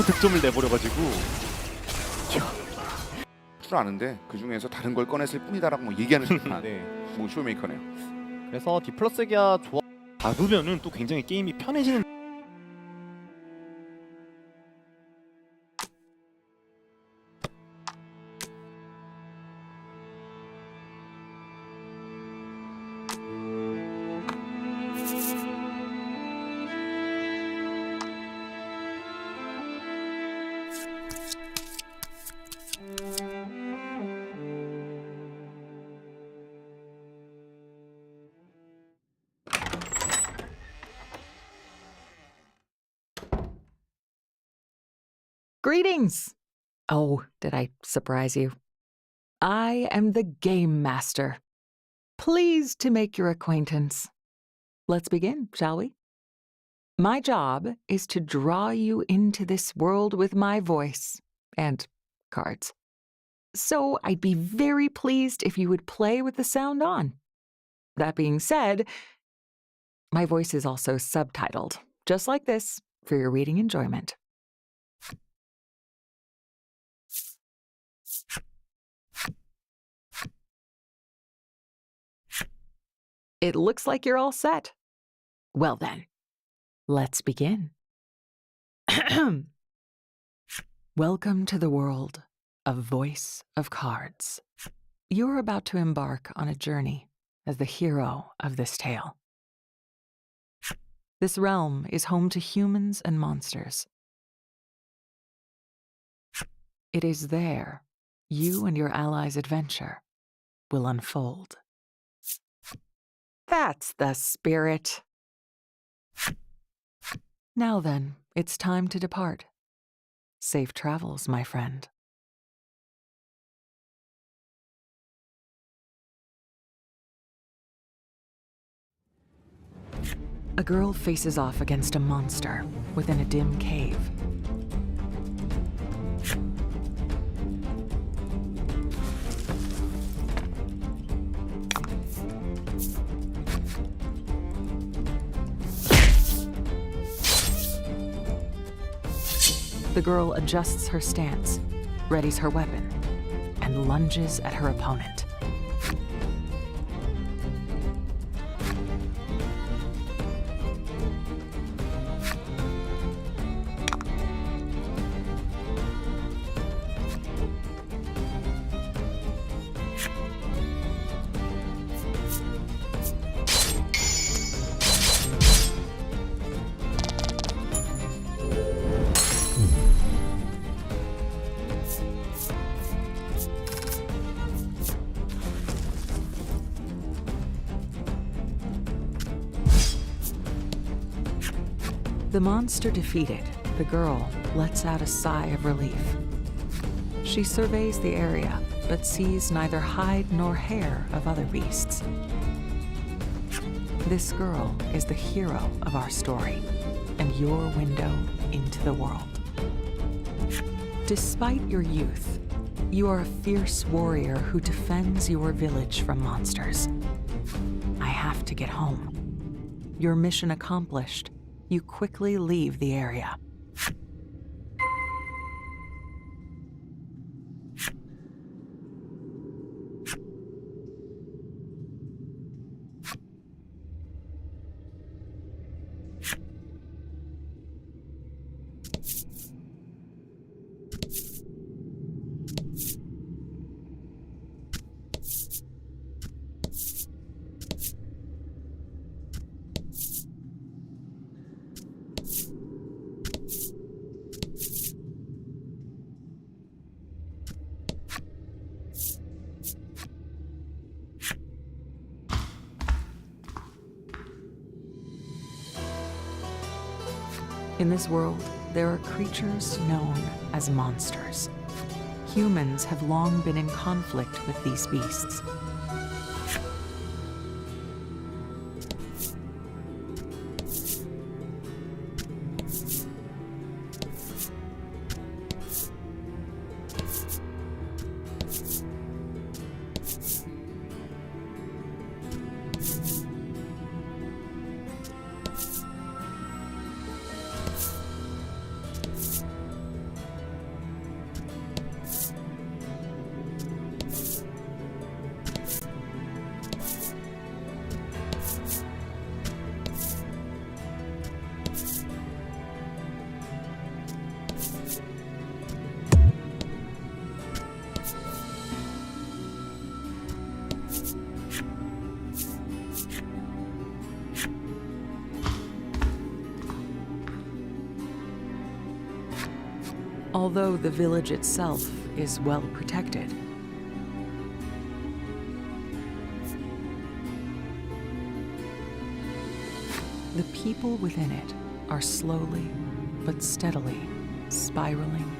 득점을 내버려가지고 줄 아는데 그 중에서 다른 걸 꺼냈을 뿐이다라고 뭐 얘기하는 듯한 네. 뭐 쇼메이커네요. 그래서 디플러스 기아 좋아 잡으면은 또 굉장히 게임이 편해지는. Greetings! Oh, did I surprise you? I am the Game Master. Pleased to make your acquaintance. Let's begin, shall we? My job is to draw you into this world with my voice and cards. So I'd be very pleased if you would play with the sound on. That being said, my voice is also subtitled, just like this, for your reading enjoyment. It looks like you're all set. Well then, let's begin. Welcome to the world of Voice of Cards. You're about to embark on a journey as the hero of this tale. This realm is home to humans and monsters. It is there you and your allies' adventure will unfold. That's the spirit. Now then, it's time to depart. Safe travels, my friend. A girl faces off against a monster within a dim cave. The girl adjusts her stance, readies her weapon, and lunges at her opponent. The monster defeated, the girl lets out a sigh of relief. She surveys the area, but sees neither hide nor hair of other beasts. This girl is the hero of our story, and your window into the world. Despite your youth, you are a fierce warrior who defends your village from monsters. I have to get home. Your mission accomplished, you quickly leave the area. In this world, there are creatures known as monsters. Humans have long been in conflict with these beasts. Although the village itself is well protected, the people within it are slowly but steadily spiraling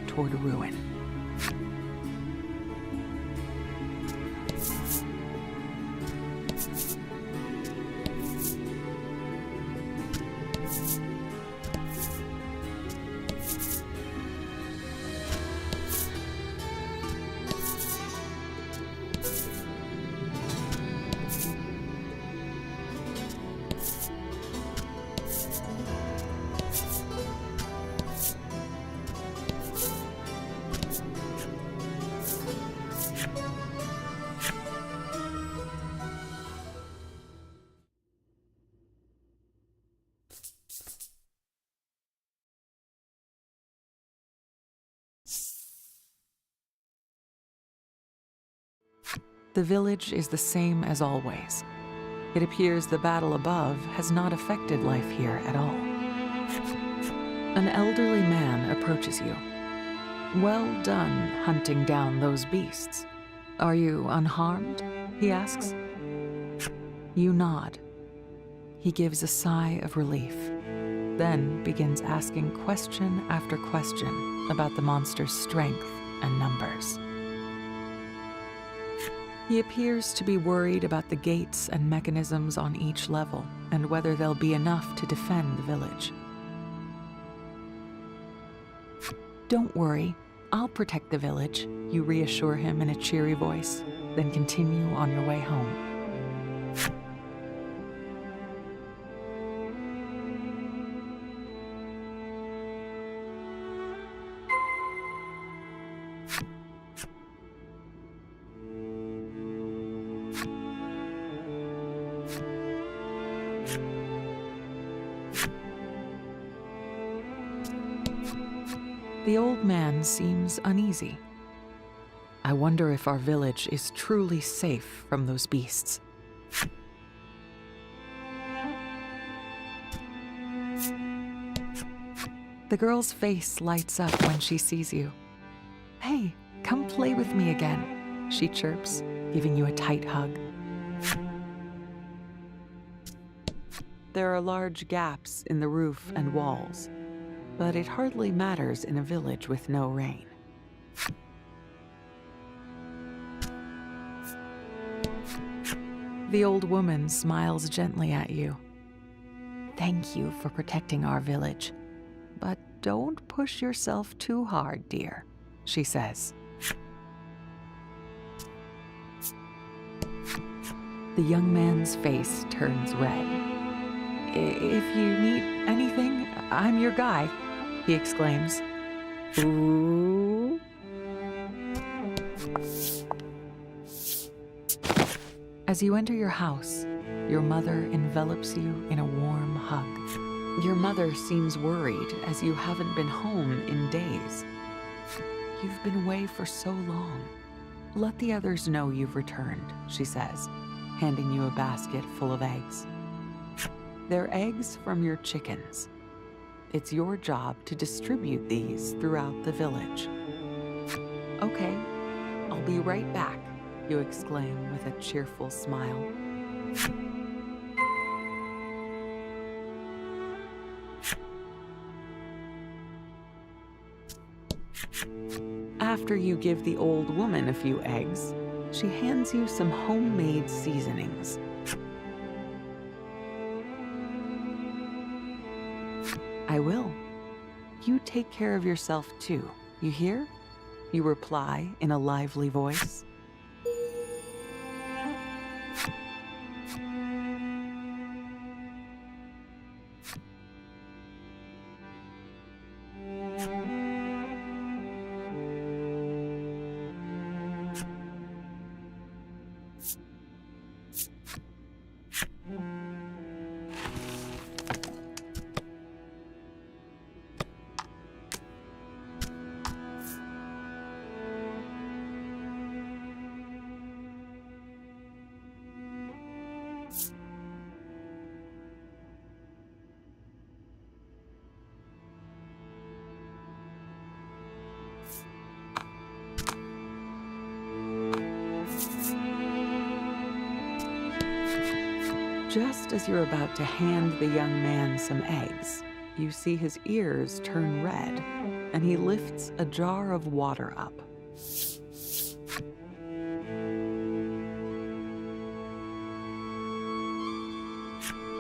toward ruin. The village is the same as always. It appears the battle above has not affected life here at all. An elderly man approaches you. Well done hunting down those beasts. Are you unharmed? He asks. You nod. He gives a sigh of relief, then begins asking question after question about the monster's strength and numbers. He appears to be worried about the gates and mechanisms on each level and whether they'll be enough to defend the village. Don't worry, I'll protect the village, you reassure him in a cheery voice, then continue on your way home. The old man seems uneasy. I wonder if our village is truly safe from those beasts. The girl's face lights up when she sees you. Hey, come play with me again, she chirps, giving you a tight hug. There are large gaps in the roof and walls, but it hardly matters in a village with no rain. The old woman smiles gently at you. Thank you for protecting our village. But don't push yourself too hard, dear, she says. The young man's face turns red. If you need anything, I'm your guy, he exclaims. Ooh. As you enter your house, your mother envelops you in a warm hug. Your mother seems worried as you haven't been home in days. You've been away for so long. Let the others know you've returned, she says, handing you a basket full of eggs. They're eggs from your chickens. It's your job to distribute these throughout the village. Okay, I'll be right back, you exclaim with a cheerful smile. After you give the old woman a few eggs, she hands you some homemade seasonings. I will. You take care of yourself too, you hear? You reply in a lively voice. Just as you're about to hand the young man some eggs, you see his ears turn red, and he lifts a jar of water up.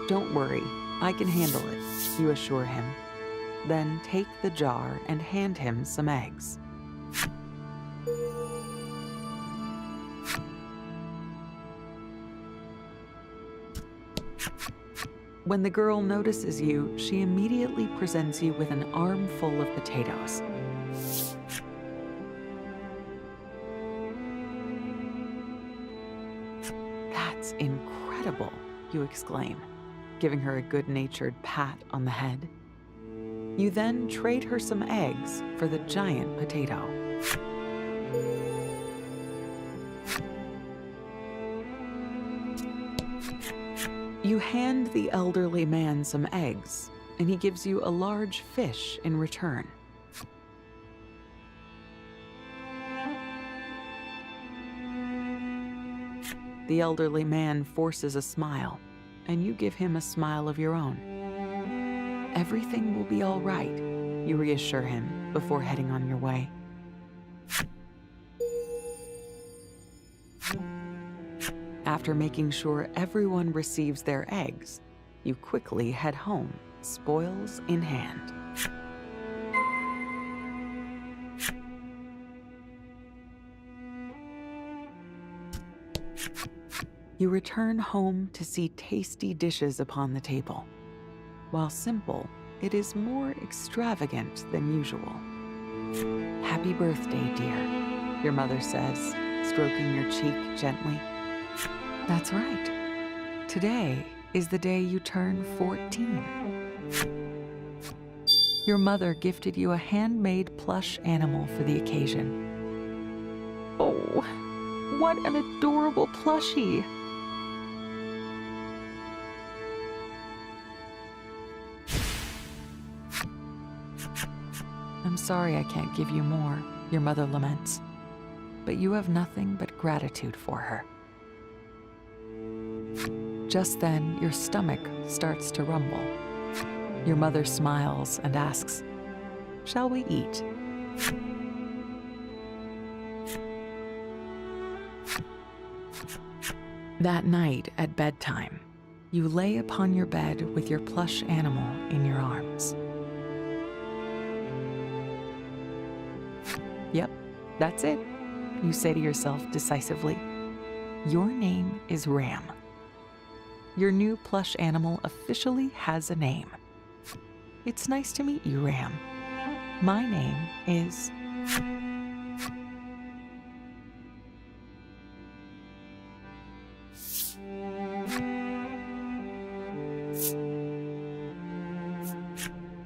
Don't worry, I can handle it, you assure him. Then take the jar and hand him some eggs. When the girl notices you, she immediately presents you with an armful of potatoes. That's incredible, you exclaim, giving her a good-natured pat on the head. You then trade her some eggs for the giant potato. You hand the elderly man some eggs, and he gives you a large fish in return. The elderly man forces a smile, and you give him a smile of your own. Everything will be all right, you reassure him before heading on your way. After making sure everyone receives their eggs, you quickly head home, spoils in hand. You return home to see tasty dishes upon the table. While simple, it is more extravagant than usual. Happy birthday, dear, your mother says, stroking your cheek gently. That's right. Today is the day you turn 14. Your mother gifted you a handmade plush animal for the occasion. Oh, what an adorable plushie! I'm sorry I can't give you more, your mother laments, but you have nothing but gratitude for her. Just then, your stomach starts to rumble. Your mother smiles and asks, "Shall we eat?" That night at bedtime, you lay upon your bed with your plush animal in your arms. Yep, that's it, you say to yourself decisively. Your name is Ram. Your new plush animal officially has a name. It's nice to meet you, Ram. My name is...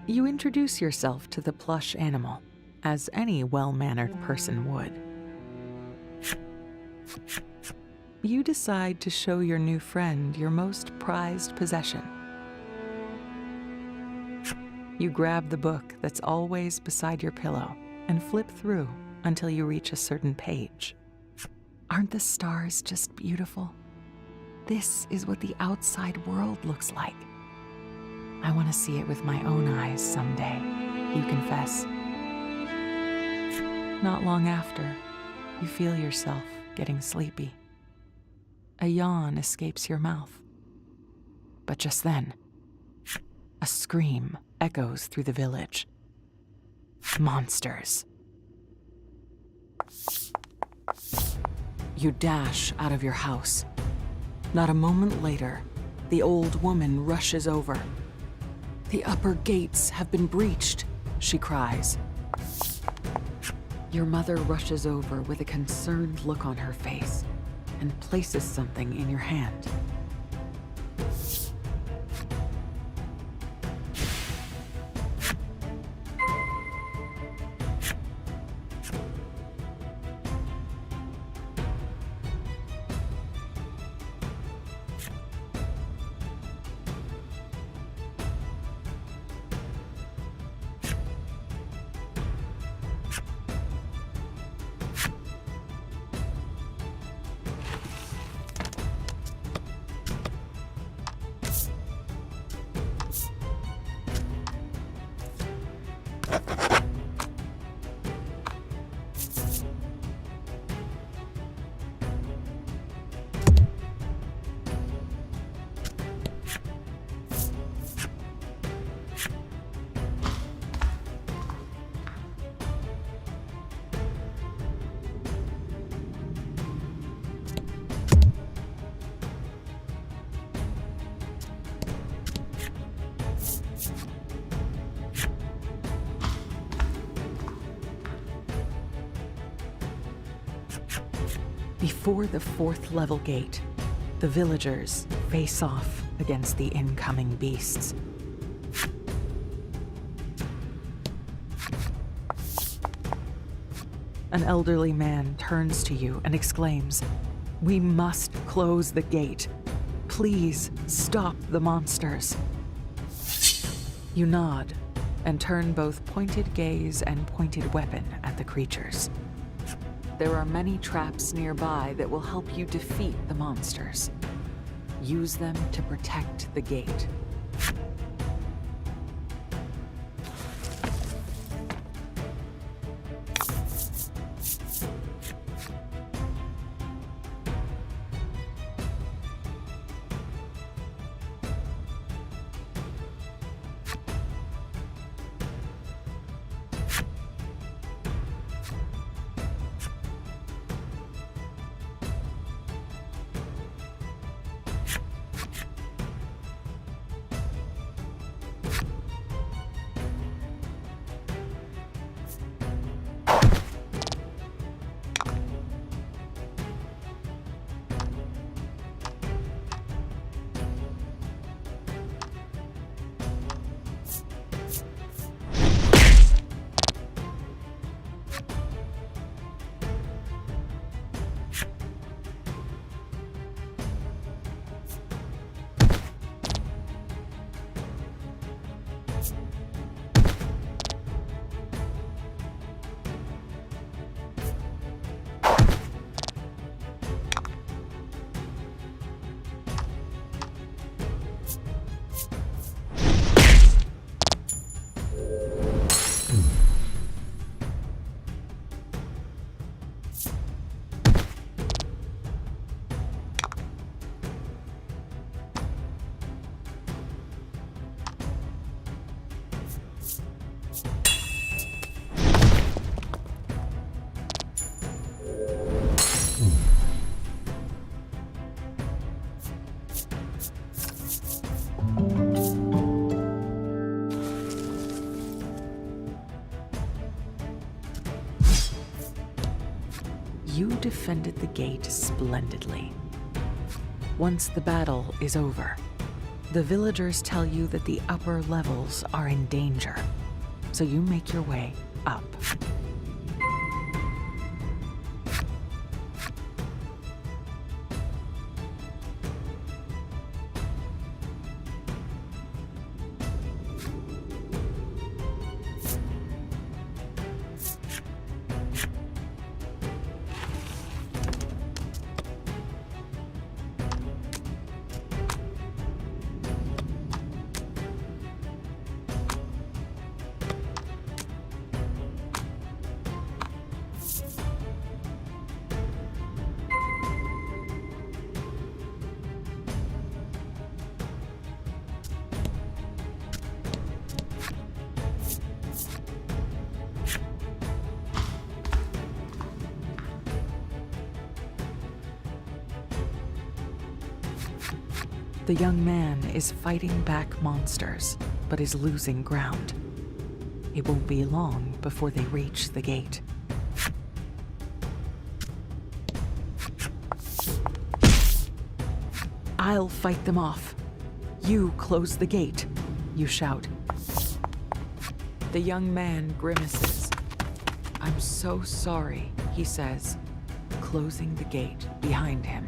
You introduce yourself to the plush animal, as any well-mannered person would. You decide to show your new friend your most prized possession. You grab the book that's always beside your pillow and flip through until you reach a certain page. Aren't the stars just beautiful? This is what the outside world looks like. I want to see it with my own eyes someday, you confess. Not long after, you feel yourself getting sleepy. A yawn escapes your mouth. But just then, a scream echoes through the village. Monsters. You dash out of your house. Not a moment later, the old woman rushes over. "The upper gates have been breached," she cries. Your mother rushes over with a concerned look on her face and places something in your hand. Before the 4th level gate, the villagers face off against the incoming beasts. An elderly man turns to you and exclaims, "We must close the gate. Please stop the monsters." You nod and turn both pointed gaze and pointed weapon at the creatures. There are many traps nearby that will help you defeat the monsters. Use them to protect the gate. You defended the gate splendidly. Once the battle is over, the villagers tell you that the upper levels are in danger, so you make your way up. The young man is fighting back monsters, but is losing ground. It won't be long before they reach the gate. I'll fight them off. You close the gate, you shout. The young man grimaces. I'm so sorry, he says, closing the gate behind him.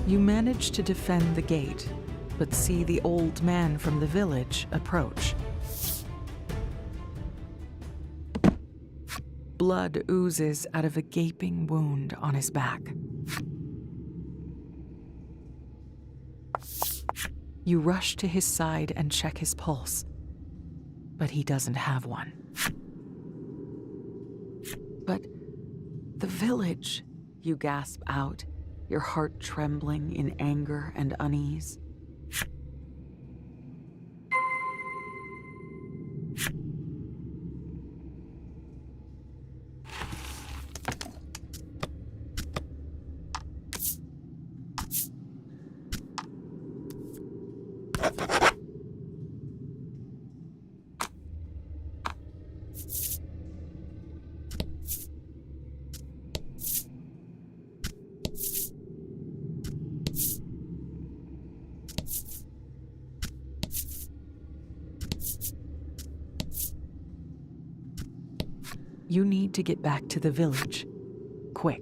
You manage to defend the gate, but see the old man from the village approach. Blood oozes out of a gaping wound on his back. You rush to his side and check his pulse, but he doesn't have one. But the village, you gasp out, your heart trembling in anger and unease. You need to get back to the village, quick.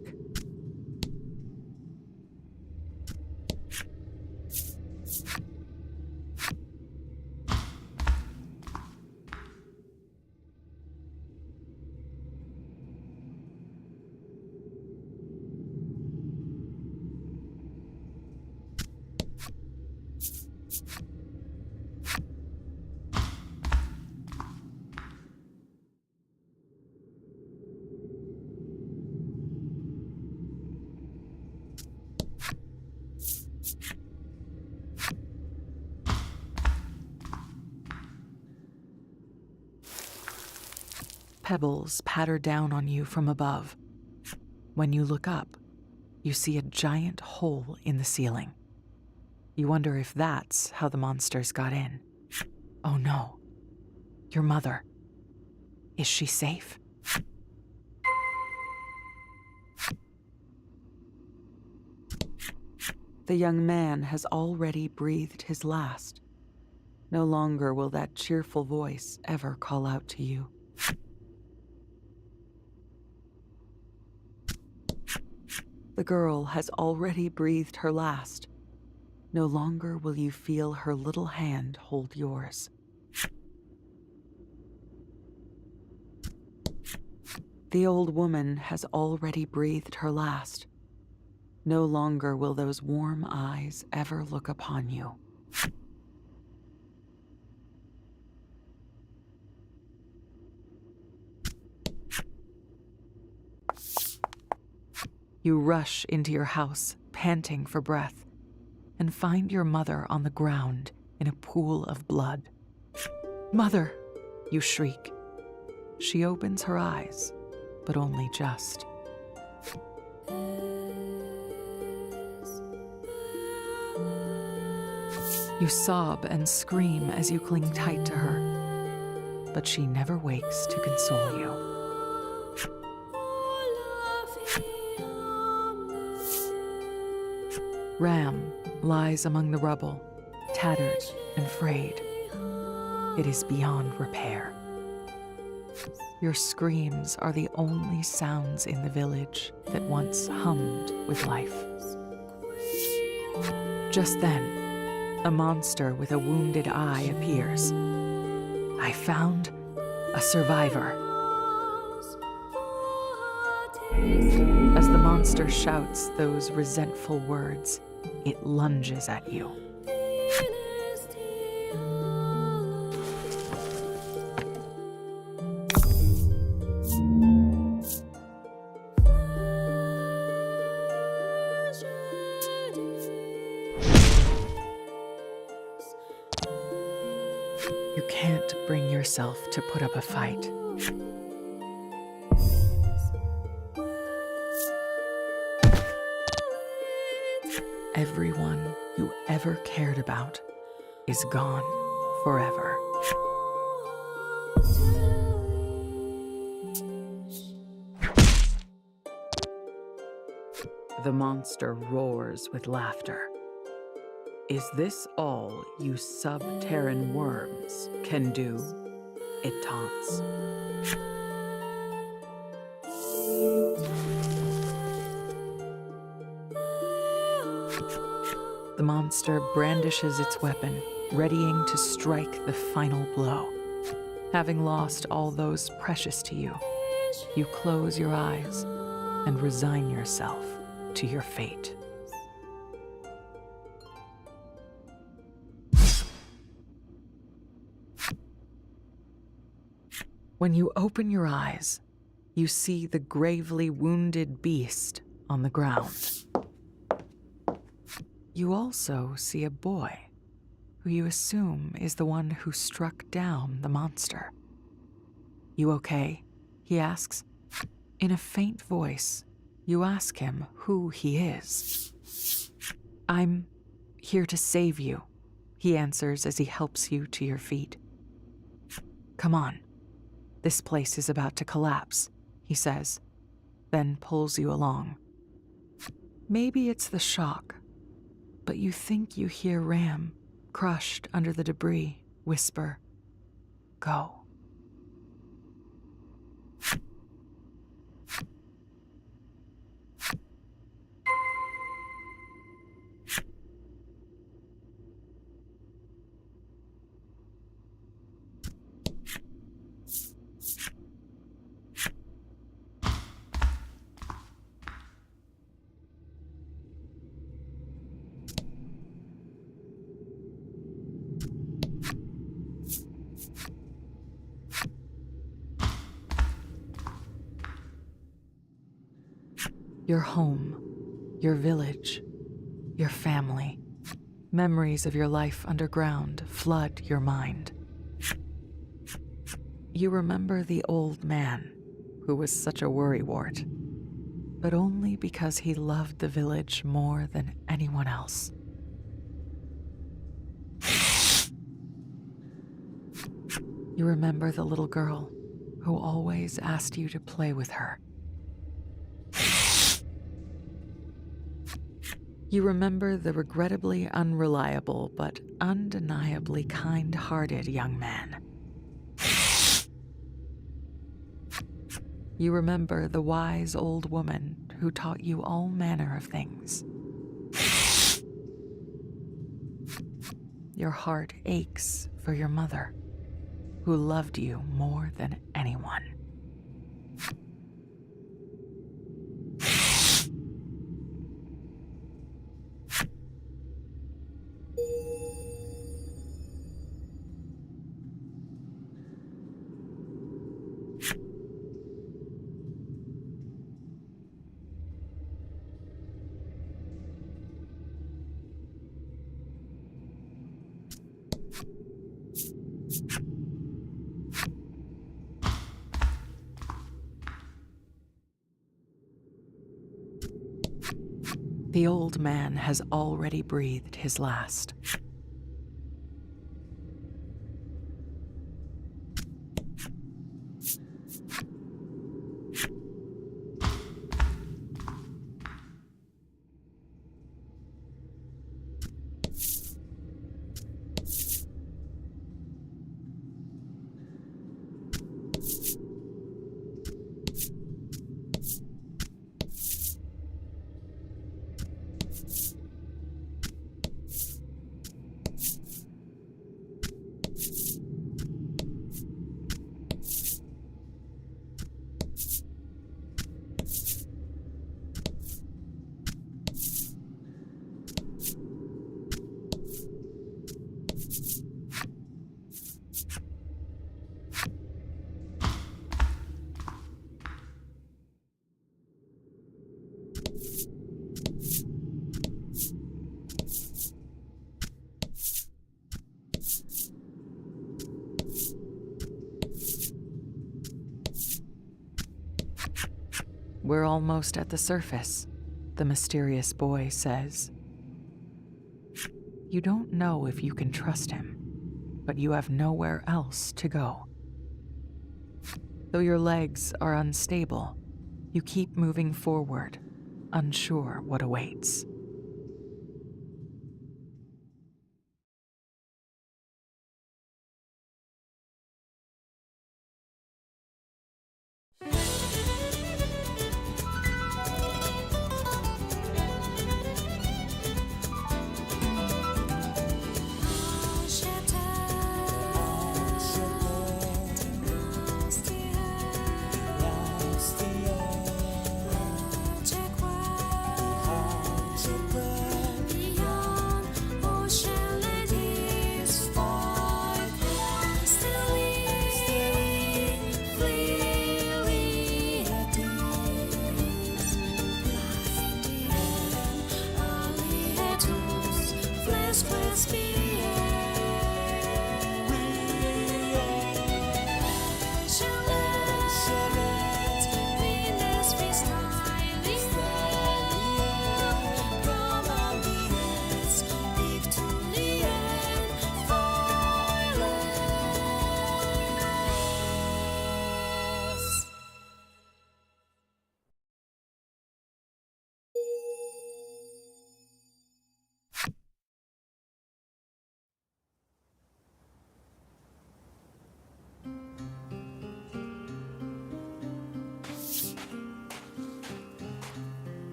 Pebbles patter down on you from above. When you look up, you see a giant hole in the ceiling. You wonder if that's how the monsters got in. Oh no. Your mother. Is she safe? The young man has already breathed his last. No longer will that cheerful voice ever call out to you. The girl has already breathed her last. No longer will you feel her little hand hold yours. the old woman has already breathed her last. No longer will those warm eyes ever look upon you. You rush into your house, panting for breath, and find your mother on the ground in a pool of blood. "Mother!" you shriek. She opens her eyes, but only just. You sob and scream as you cling tight to her, but she never wakes to console you. Ram lies among the rubble, tattered and frayed. It is beyond repair. Your screams are the only sounds in the village that once hummed with life. Just then, a monster with a wounded eye appears. I found a survivor. As the monster shouts those resentful words, it lunges at you. You can't bring yourself to put up a fight. Everyone you ever cared about is gone forever. The monster roars with laughter. "Is this all you sub-Terran worms can do?" it taunts. The monster brandishes its weapon, readying to strike the final blow. Having lost all those precious to you, you close your eyes and resign yourself to your fate. When you open your eyes, you see the gravely wounded beast on the ground. You also see a boy, who you assume is the one who struck down the monster. "You okay?" he asks. In a faint voice, you ask him who he is. "I'm here to save you," he answers as he helps you to your feet. "Come on. This place is about to collapse," he says, then pulls you along. Maybe it's the shock, but you think you hear Ram, crushed under the debris, whisper, "Go." Your home, your village, your family, memories of your life underground flood your mind. You remember the old man who was such a worrywart, but only because he loved the village more than anyone else. You remember the little girl who always asked you to play with her. You remember the regrettably unreliable but undeniably kind-hearted young man. You remember the wise old woman who taught you all manner of things. Your heart aches for your mother, who loved you more than anyone. The old man has already breathed his last. We're almost at the surface, the mysterious boy says. You don't know if you can trust him, but you have nowhere else to go. Though your legs are unstable, you keep moving forward, unsure what awaits.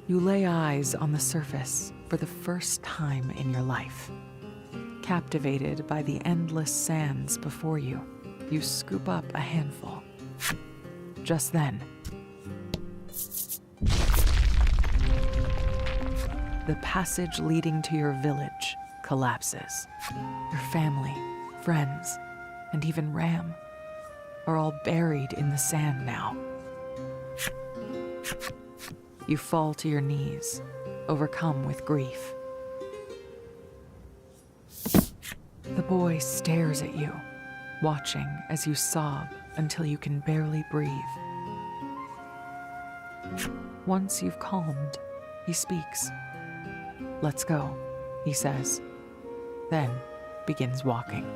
You lay eyes on the surface for the first time in your life. Captivated by the endless sands before you, you scoop up a handful. Just then, the passage leading to your village collapses. Your family, friends, and even Ram are all buried in the sand now. You fall to your knees, overcome with grief. The boy stares at you, watching as you sob until you can barely breathe. Once you've calmed, he speaks. "Let's go," he says, then begins walking.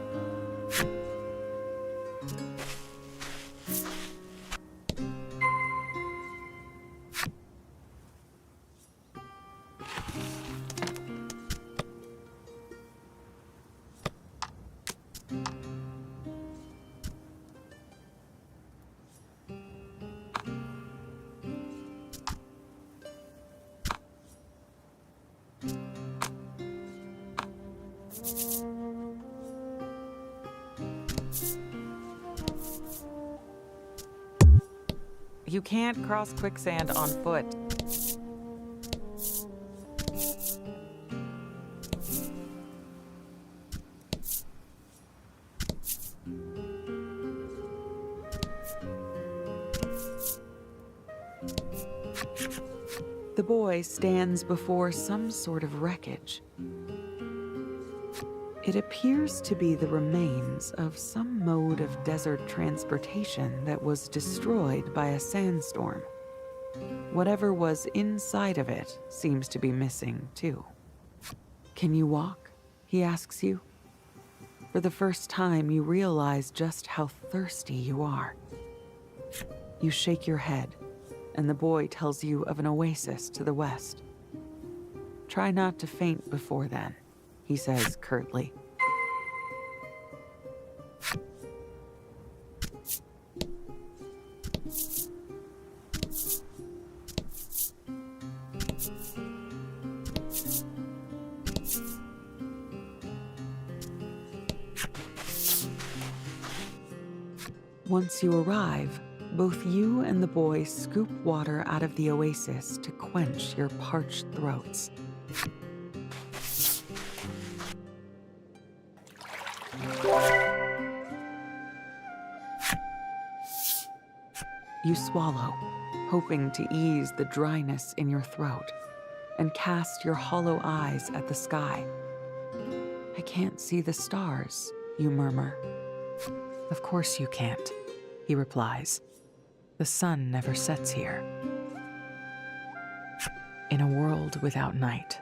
You can't cross quicksand on foot. The boy stands before some sort of wreckage. It appears to be the remains of some mode of desert transportation that was destroyed by a sandstorm. Whatever was inside of it seems to be missing, too. Can you walk? He asks you. For the first time, you realize just how thirsty you are. You shake your head, and the boy tells you of an oasis to the west. Try not to faint before then, he says curtly. Once you arrive, both you and the boy scoop water out of the oasis to quench your parched throats. You swallow, hoping to ease the dryness in your throat, and cast your hollow eyes at the sky. I can't see the stars, you murmur. Of course you can't, he replies. The sun never sets here. In a world without night,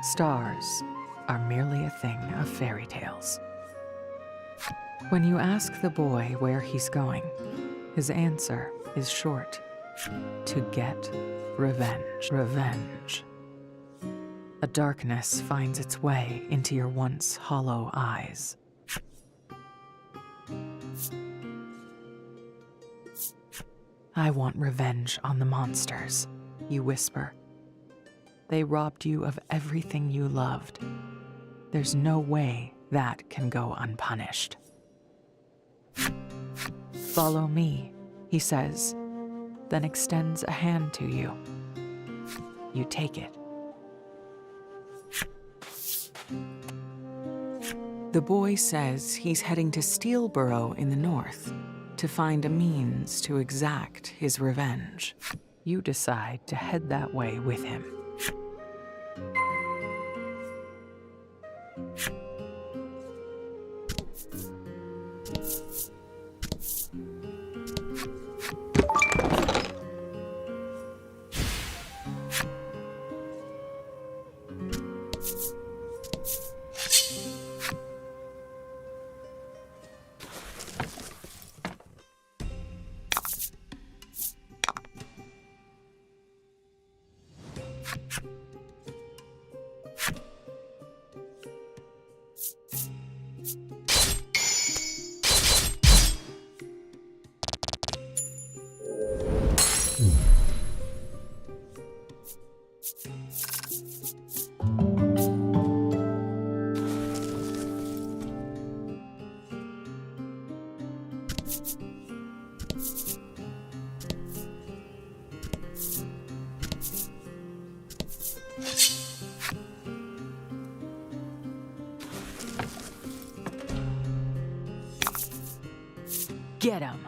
stars are merely a thing of fairy tales. When you ask the boy where he's going, his answer is short. To get revenge. Revenge. A darkness finds its way into your once hollow eyes. I want revenge on the monsters, you whisper. They robbed you of everything you loved. There's no way that can go unpunished. Follow me, he says, then extends a hand to you. You take it. The boy says he's heading to Steelborough in the north to find a means to exact his revenge. You decide to head that way with him. Get him!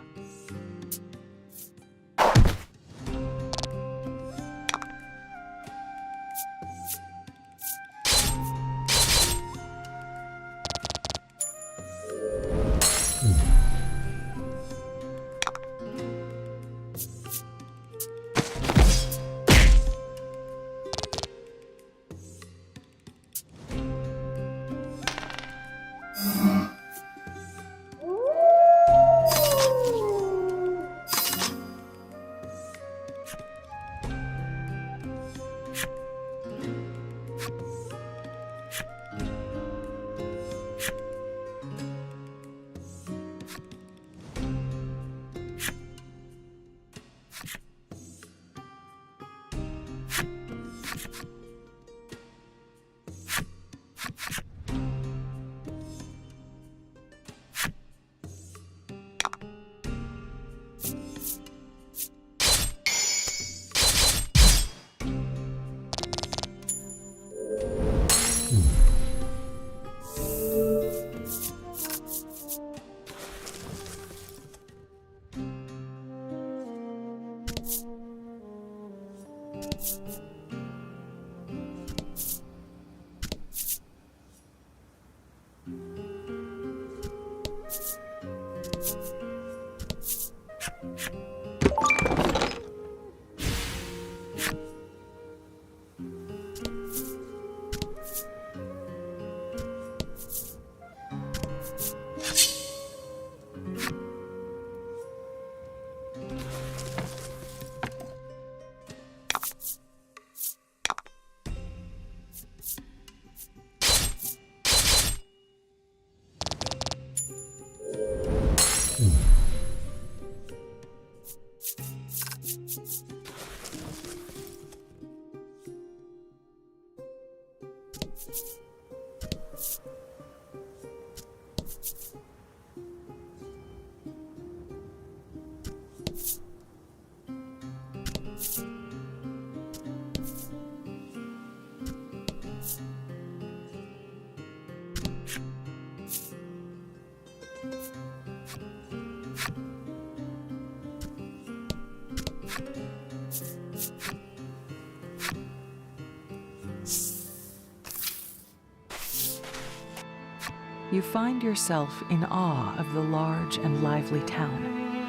You find yourself in awe of the large and lively town,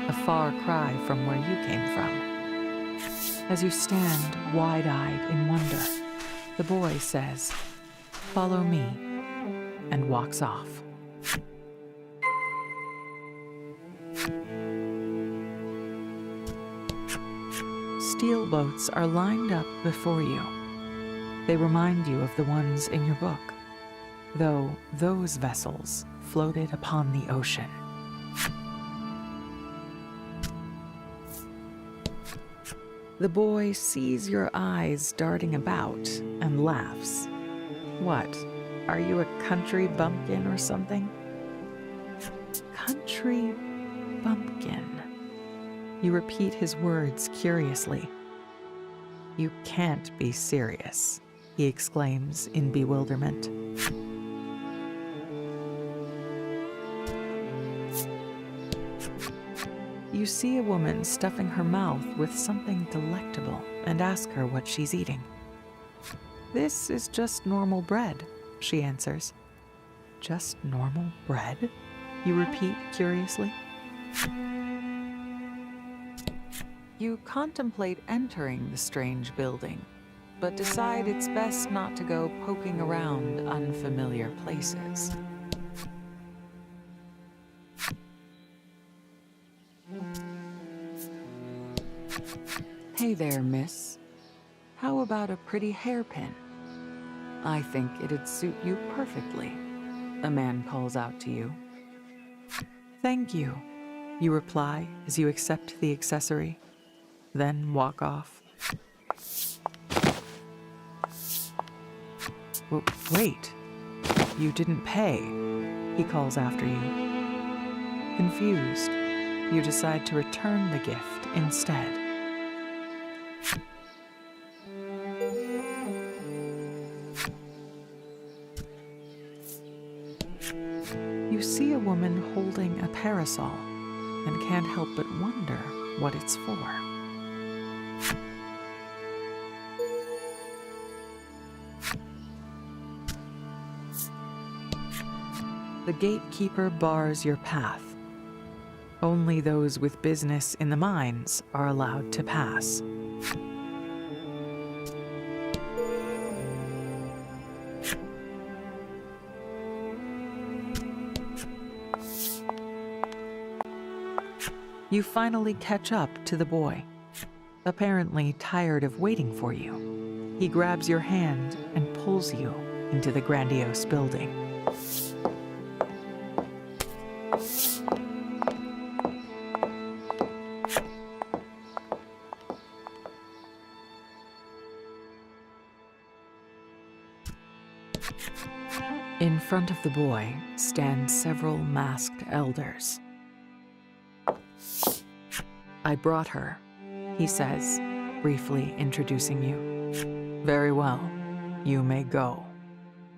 a far cry from where you came from. As you stand wide-eyed in wonder, the boy says, "Follow me," and walks off. Steel boats are lined up before you. They remind you of the ones in your book, though those vessels floated upon the ocean. The boy sees your eyes darting about and laughs. What, are you a country bumpkin or something? Country bumpkin. You repeat his words curiously. "You can't be serious," he exclaims in bewilderment. You see a woman stuffing her mouth with something delectable and ask her what she's eating. "This is just normal bread," she answers. "Just normal bread?" you repeat curiously. You contemplate entering the strange building, but decide it's best not to go poking around unfamiliar places. "Hey there, miss. How about a pretty hairpin? I think it'd suit you perfectly," a man calls out to you. "Thank you," you reply as you accept the accessory, then walk off. Wait, you didn't pay," he calls after you. Confused, you decide to return the gift instead. You see a woman holding a parasol and can't help but wonder what it's for. The gatekeeper bars your path. Only those with business in the mines are allowed to pass. You finally catch up to the boy, apparently tired of waiting for you. He grabs your hand and pulls you into the grandiose building. In front of the boy stand several masked elders. "I brought her," he says, briefly introducing you. "Very well, you may go,"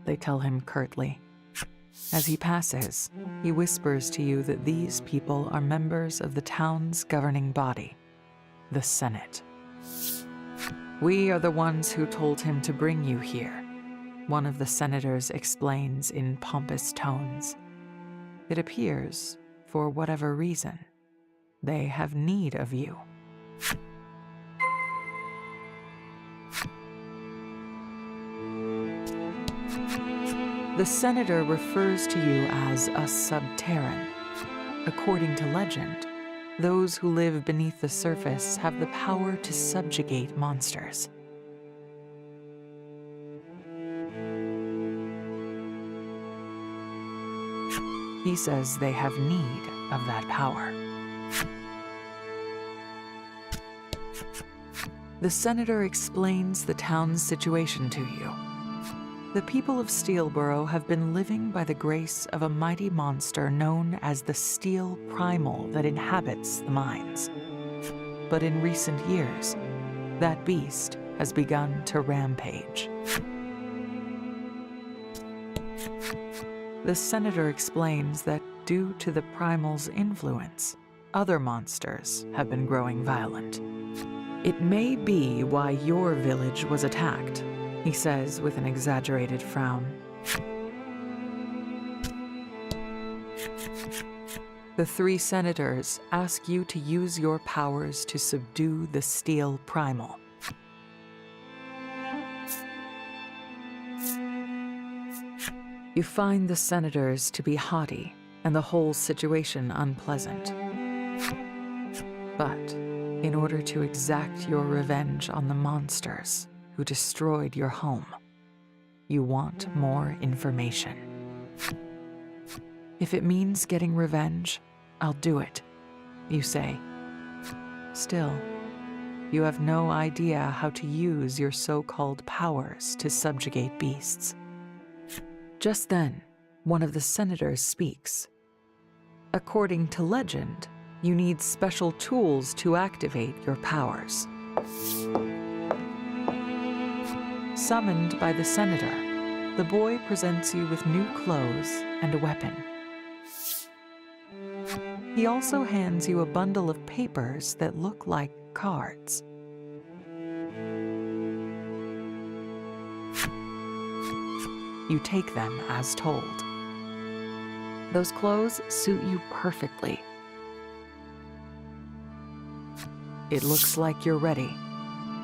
they tell him curtly. As he passes, he whispers to you that these people are members of the town's governing body, the Senate. "We are the ones who told him to bring you here," one of the senators explains in pompous tones. "It appears, for whatever reason, they have need of you." The senator refers to you as a subterran. According to legend, those who live beneath the surface have the power to subjugate monsters. He says they have need of that power. The senator explains the town's situation to you. The people of Steelborough have been living by the grace of a mighty monster known as the Steel Primal that inhabits the mines. But in recent years, that beast has begun to rampage. The senator explains that due to the primal's influence, other monsters have been growing violent. It may be why your village was attacked, he says with an exaggerated frown. The three senators ask you to use your powers to subdue the Steel Primal. You find the senators to be haughty and the whole situation unpleasant. But in order to exact your revenge on the monsters who destroyed your home, you want more information. If it means getting revenge, I'll do it, you say. Still, you have no idea how to use your so-called powers to subjugate beasts. Just then, one of the senators speaks. According to legend, you need special tools to activate your powers. Summoned by the senator, the boy presents you with new clothes and a weapon. He also hands you a bundle of papers that look like cards. You take them as told. Those clothes suit you perfectly. It looks like you're ready,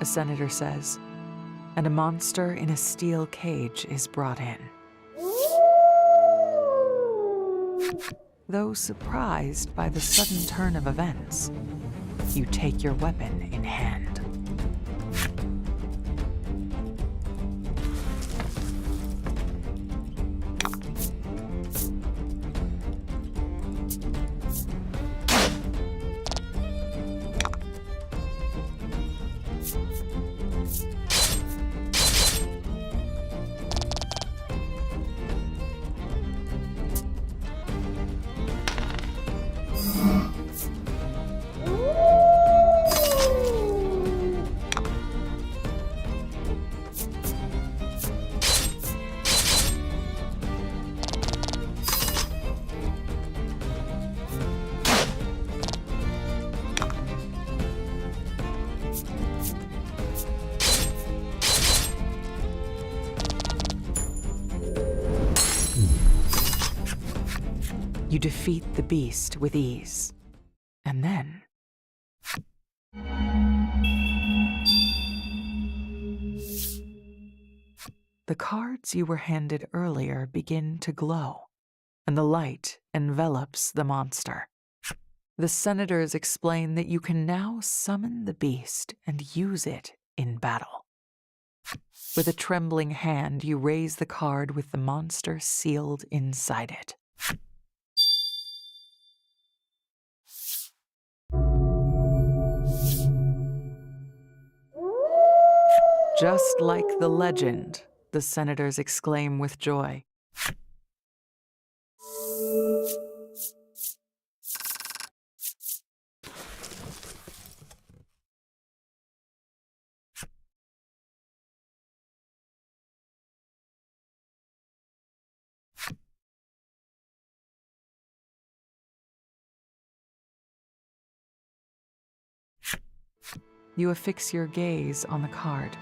a senator says, and a monster in a steel cage is brought in. Though surprised by the sudden turn of events, you take your weapon in hand. You defeat the beast with ease, and then the cards you were handed earlier begin to glow, and the light envelops the monster. The senators explain that you can now summon the beast and use it in battle. With a trembling hand, you raise the card with the monster sealed inside it. Just like the legend, the senators exclaim with joy. You affix your gaze on the card.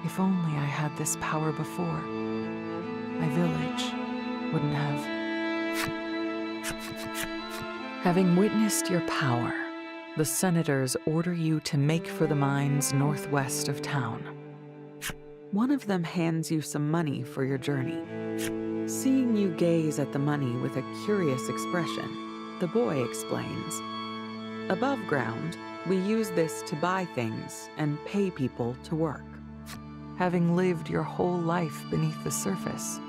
If only I had this power before, my village wouldn't have. Having witnessed your power, the senators order you to make for the mines northwest of town. One of them hands you some money for your journey. Seeing you gaze at the money with a curious expression, the boy explains, "Above ground, we use this to buy things and pay people to work. Having lived your whole life beneath the surface,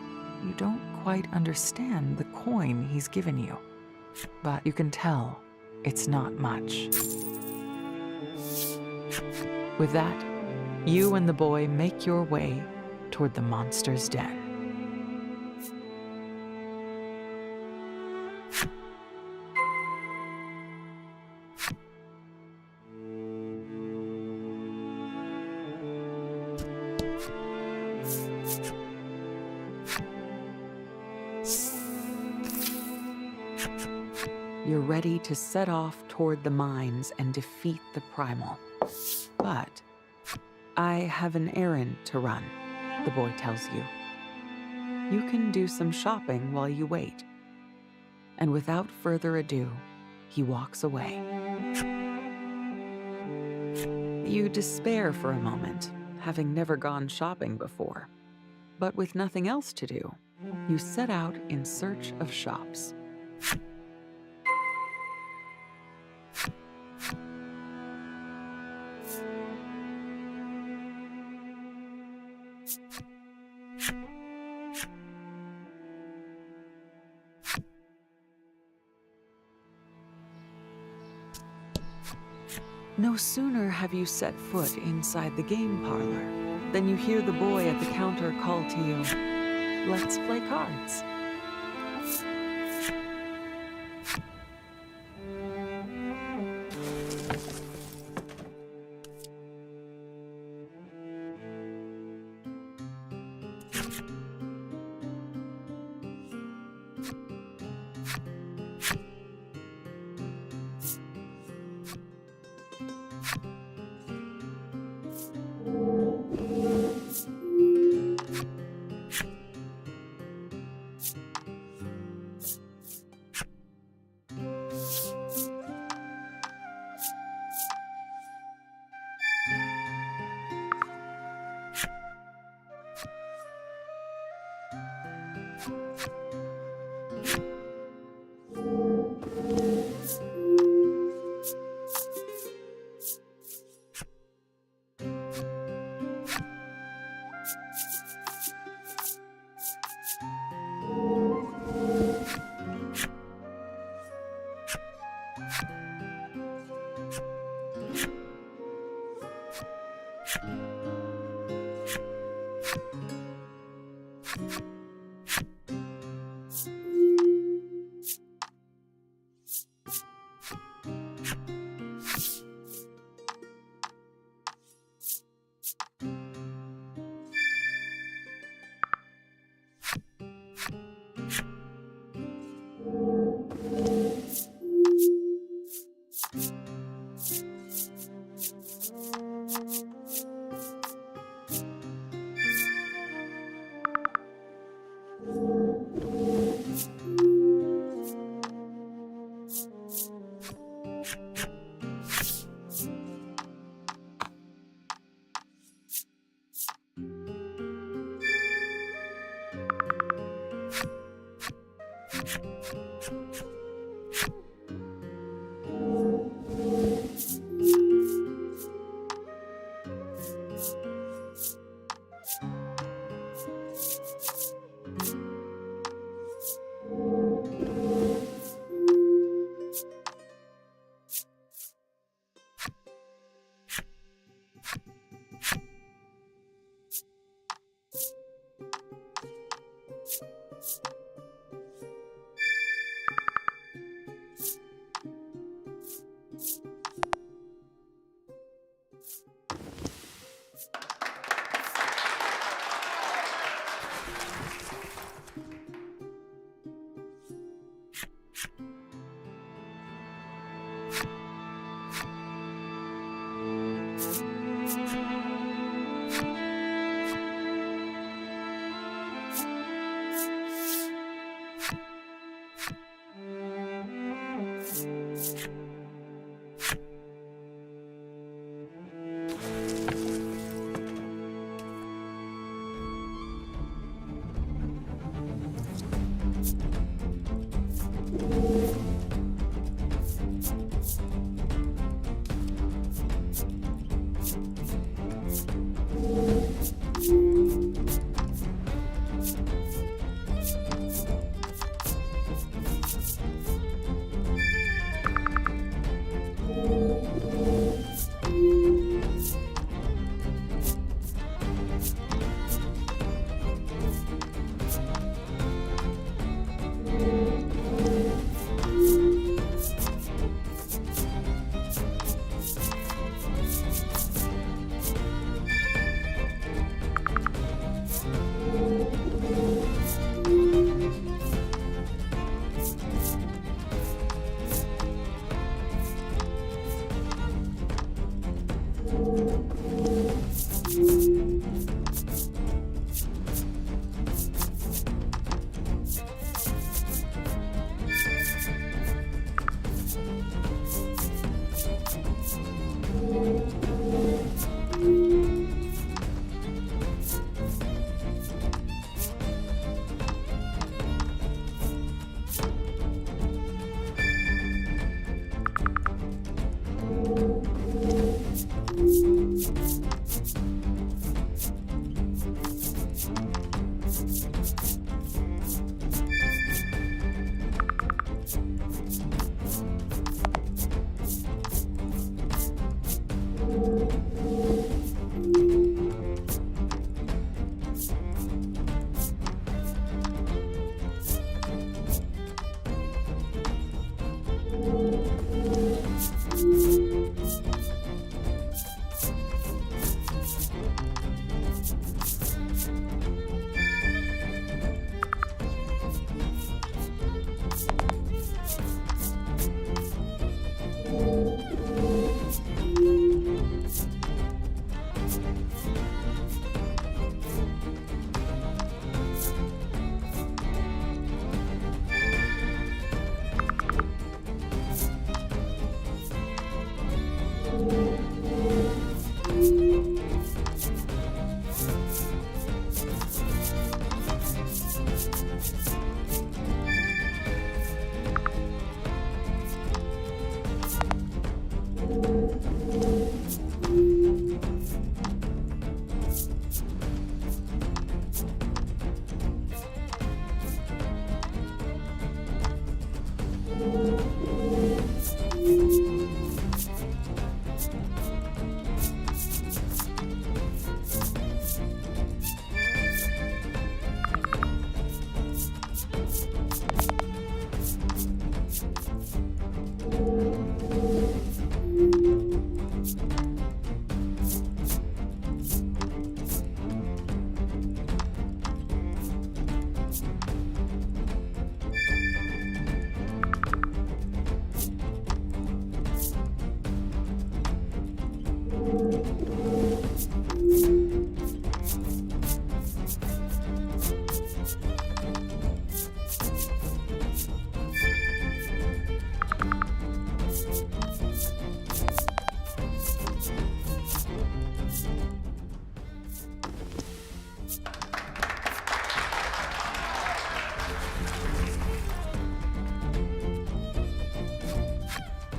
you don't quite understand the coin he's given you. But you can tell it's not much." With that, you and the boy make your way toward the monster's den. You're ready to set off toward the mines and defeat the primal. But I have an errand to run, the boy tells you. You can do some shopping while you wait. And without further ado, he walks away. You despair for a moment, having never gone shopping before. But with nothing else to do, you set out in search of shops. No sooner have you set foot inside the game parlor than you hear the boy at the counter call to you, "Let's play cards."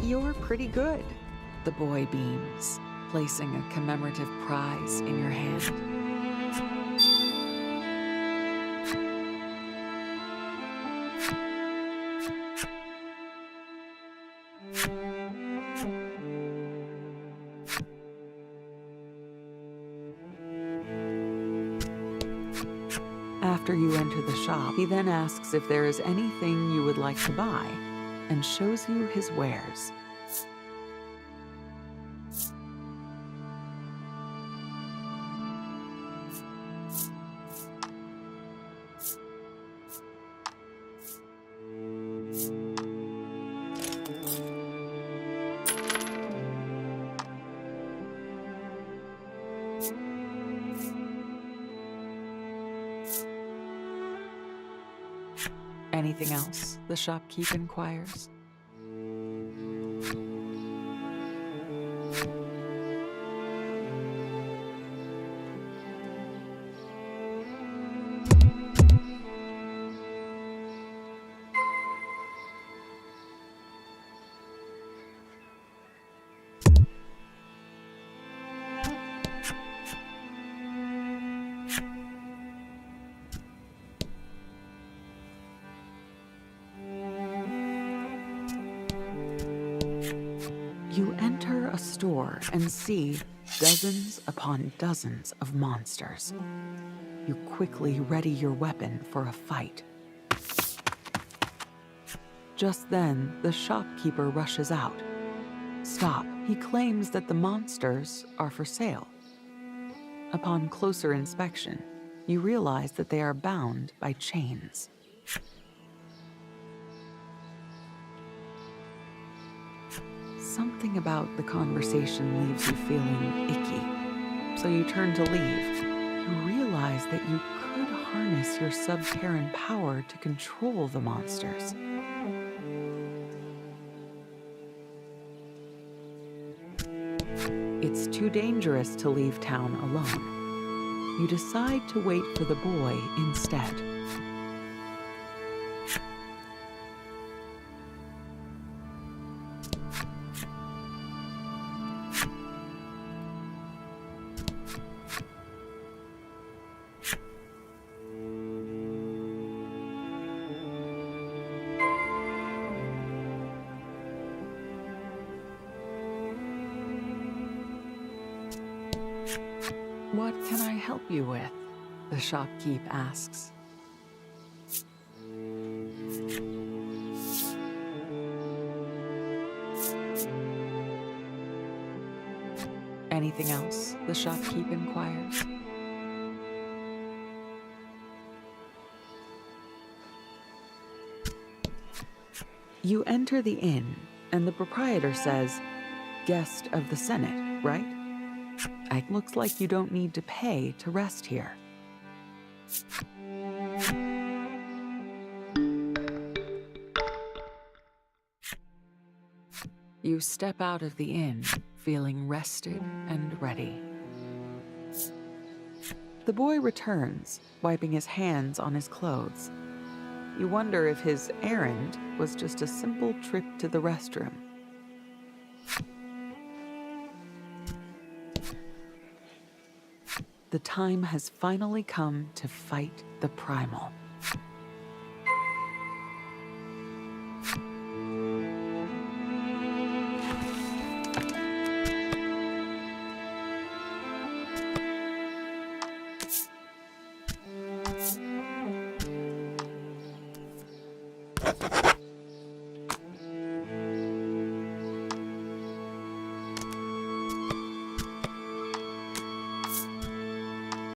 You're pretty good, the boy beams, placing a commemorative prize in your hand. After you enter the shop, he then asks if there is anything you would like to buy and shows you his wares. Anything else? The shopkeep inquires. You enter a store and see dozens upon dozens of monsters. You quickly ready your weapon for a fight. Just then, the shopkeeper rushes out. Stop. He claims that the monsters are for sale. Upon closer inspection, you realize that they are bound by chains. Something about the conversation leaves you feeling icky, so you turn to leave. You realize that you could harness your Subterran power to control the monsters. It's too dangerous to leave town alone. You decide to wait for the boy instead. What can I help you with? The shopkeep asks. Anything else? The shopkeep inquires. You enter the inn, and the proprietor says, "Guest of the Senate, right? It looks like you don't need to pay to rest here." You step out of the inn, feeling rested and ready. The boy returns, wiping his hands on his clothes. You wonder if his errand was just a simple trip to the restroom. The time has finally come to fight the primal.